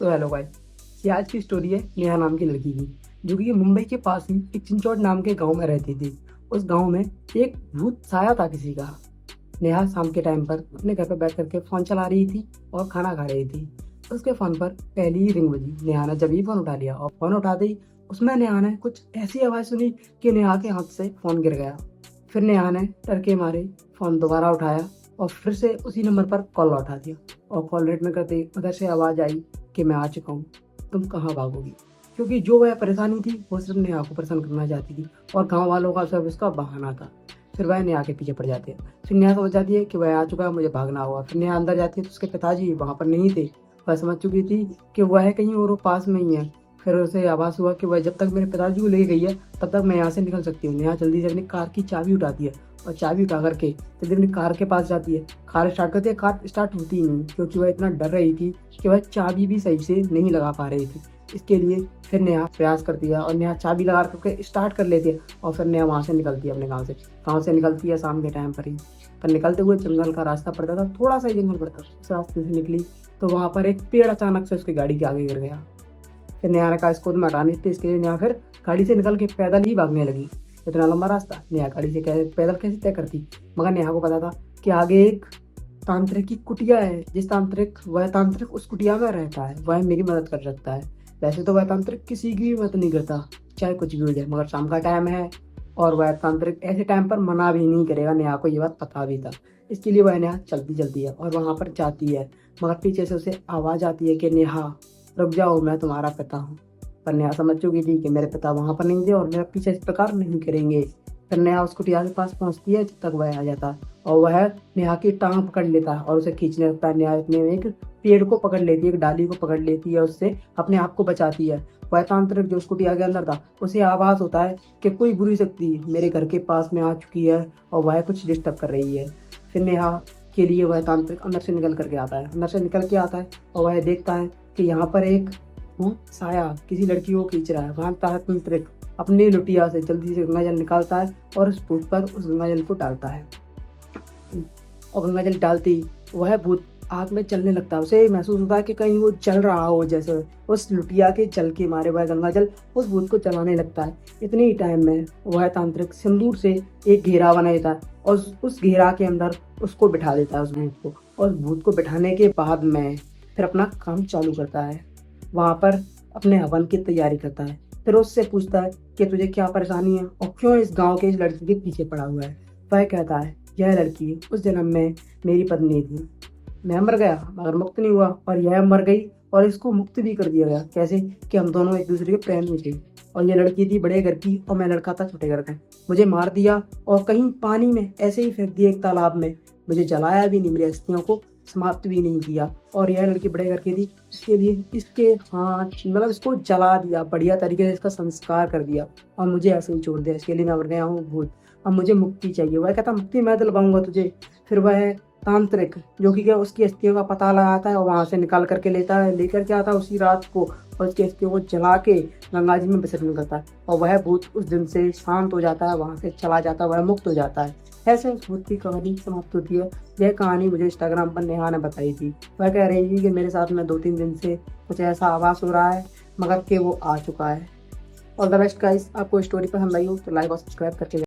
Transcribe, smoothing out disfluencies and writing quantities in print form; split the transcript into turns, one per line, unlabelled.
तो hello guys, ये आज की स्टोरी है नेहा नाम की लड़की की, जो कि मुंबई के पास ही एक चिंचौड़ नाम के गांव में रहती थी। उस गांव में एक भूत साया था किसी का। नेहा शाम के टाइम पर अपने घर पर बैठ करके फोन चला रही थी और खाना खा रही थी। उसके फोन पर पहली ही रिंग बजी। नेहा ने जब ही फोन उठा लिया और फोन उठाते ही उसमें नेहा ने कुछ ऐसी आवाज सुनी कि नेहा के हाथ से फोन गिर गया। फिर नेहा ने डर के मारे फोन दोबारा उठाया और फिर से उसी नंबर पर कॉल लौटा दिया। और कॉल रेट में करते उधर से आवाज आई कि मैं आ चुका हूँ, तुम कहाँ भागोगी। क्योंकि जो वह परेशानी थी वो सिर्फ नेहा को परेशान करना चाहती थी और गांव वालों का सब उसका बहाना था। फिर वह नेहा के पीछे पड़ जाते हैं। फिर नेहा समझ जाती है कि वह आ चुका है, मुझे भागना होगा। फिर नेहा अंदर जाती है तो उसके पिताजी वहां पर नहीं थे। वह समझ चुकी थी कि वह कहीं और वो पास में ही है। फिर उसे आभास हुआ कि वह जब तक मेरे पिताजी को ले गई है तब तक मैं यहाँ से निकल सकती हूँ। नेहा जल्दी से अपनी कार की चाबी उठाती है और चाबी उठा करके जल्दी अपनी कार के पास जाती है। कार स्टार्ट करती है, कार स्टार्ट होती ही नहीं क्योंकि वह इतना डर रही थी कि वह चाबी भी सही से नहीं लगा पा रही थी। इसके लिए फिर नेहा प्रयास करती है और नेहा चाबी लगा करके स्टार्ट कर लेती है और फिर नेहा वहाँ से निकलती है अपने गाँव से निकलती है शाम के टाइम पर ही। पर निकलते हुए जंगल का रास्ता पड़ता था, थोड़ा सा ही जंगल पड़ता था। उस रास्ते से निकली तो वहाँ पर एक पेड़ अचानक से उसकी गाड़ी के आगे गिर गया। फिर नेहा ने कहा इसको तो मैं हटानी थी, इसके लिए नेहा फिर गाड़ी से निकल के पैदल ही भागने लगी। इतना लंबा रास्ता नेहा गाड़ी से पैदल कैसे तय करती, मगर नेहा को पता था कि आगे एक तांत्रिक की कुटिया है। वह तांत्रिक उस कुटिया में रहता है, वह मेरी मदद कर सकता है। वैसे तो वह तांत्रिक किसी की भी मदद नहीं करता, चाहे कुछ भी हो जाए, मगर शाम का टाइम है और वह तांत्रिक ऐसे टाइम पर मना भी नहीं करेगा। नेहा को ये बात पता भी था। इसके लिए वह नेहा चलती चलती है और वहां पर जाती है, मगर पीछे से उसे आवाज आती है कि नेहा रुक जाओ, मैं तुम्हारा पिता हूँ। पर नेहा समझ चुकी थी कि मेरे पिता वहां पर नहीं थे और मेरा पीछे इस प्रकार नहीं करेंगे। फिर नेहा उस कुटिया के पास पहुंचती है जब तक वह आ जाता और वह नेहा की टांग पकड़ लेता है और उसे खींचने लगता है। नेहा अपने एक पेड़ को पकड़ लेती है, एक डाली को पकड़ लेती है, उससे अपने आप को बचाती है। वह तांत्रिक जो उस कुटिया के अंदर था उसे आभास होता है कि कोई बुरी शक्ति मेरे घर के पास में आ चुकी है और वह कुछ डिस्टर्ब कर रही है। फिर नेहा के लिए वह तांत्रिक अंदर से निकल के आता है और वह देखता है कि यहाँ पर एक साया किसी लड़की को खींच रहा है। वहां तांत्रिक अपनी लुटिया से जल्दी से गंगा जल निकालता है और उस भूत पर उस गंगा जल को डालता है और गंगा जल डालते ही वह भूत आग में जलने लगता है। उसे महसूस होता है कि कहीं वो जल रहा हो, जैसे उस लुटिया के जल के मारे वह गंगा जल उस भूत को जलाने लगता है। इतने ही टाइम में वह तांत्रिक सिंदूर से एक घेरा बना देता है और उस घेरा के अंदर उसको बिठा देता है, उस भूत को। और उस भूत को बिठाने के बाद में फिर अपना काम चालू करता है। वहां पर अपने हवन की तैयारी करता है। फिर उससे पूछता है कि तुझे क्या परेशानी है और क्यों इस गांव के इस लड़की के पीछे पड़ा हुआ है। वह कहता है यह लड़की उस जन्म में मेरी पत्नी थी, मैं मर गया मगर मुक्त नहीं हुआ और यह मर गई और इसको मुक्त भी कर दिया गया। कैसे कि हम दोनों एक दूसरे के प्रेम में थे और ये लड़की थी बड़े घर की और मैं लड़का था छोटे घर का। मुझे मार दिया और कहीं पानी में ऐसे ही फेंक दिया, एक तालाब में। मुझे जलाया भी नहीं, मेरी अस्थियों को समाप्त भी नहीं किया। और यह लड़की बड़े घर की थी, इसके लिए इसके हाथ मतलब इसको जला दिया, बढ़िया तरीके से इसका संस्कार कर दिया और मुझे ऐसे ही छोड़ दिया। इसके लिए मैं बन गया हूँ भूत, अब मुझे मुक्ति चाहिए। वह कहता मुक्ति मैं दिलवाऊंगा तुझे। फिर वह तांत्रिक जो कि क्या उसकी अस्थियों का पता लगाता है और वहां से निकाल करके लेकर के आता है उसी रात को और उसकी अस्थियों को जला के गंगा जी में विसर्जन करता है और वह भूत उस दिन से शांत हो जाता है, वहां से चला जाता है, वह मुक्त हो जाता है। ऐसे उस भूत की कहानी समाप्त होती है। यह कहानी मुझे इंस्टाग्राम पर नेहा ने बताई थी। वह कह रही थी कि मेरे साथ में 2-3 दिन से कुछ ऐसा आभास हो रहा है मगर कि वो आ चुका है। ऑल द बेस्ट गाइस, आपको स्टोरी पसंद आई हो तो लाइक और सब्सक्राइब करके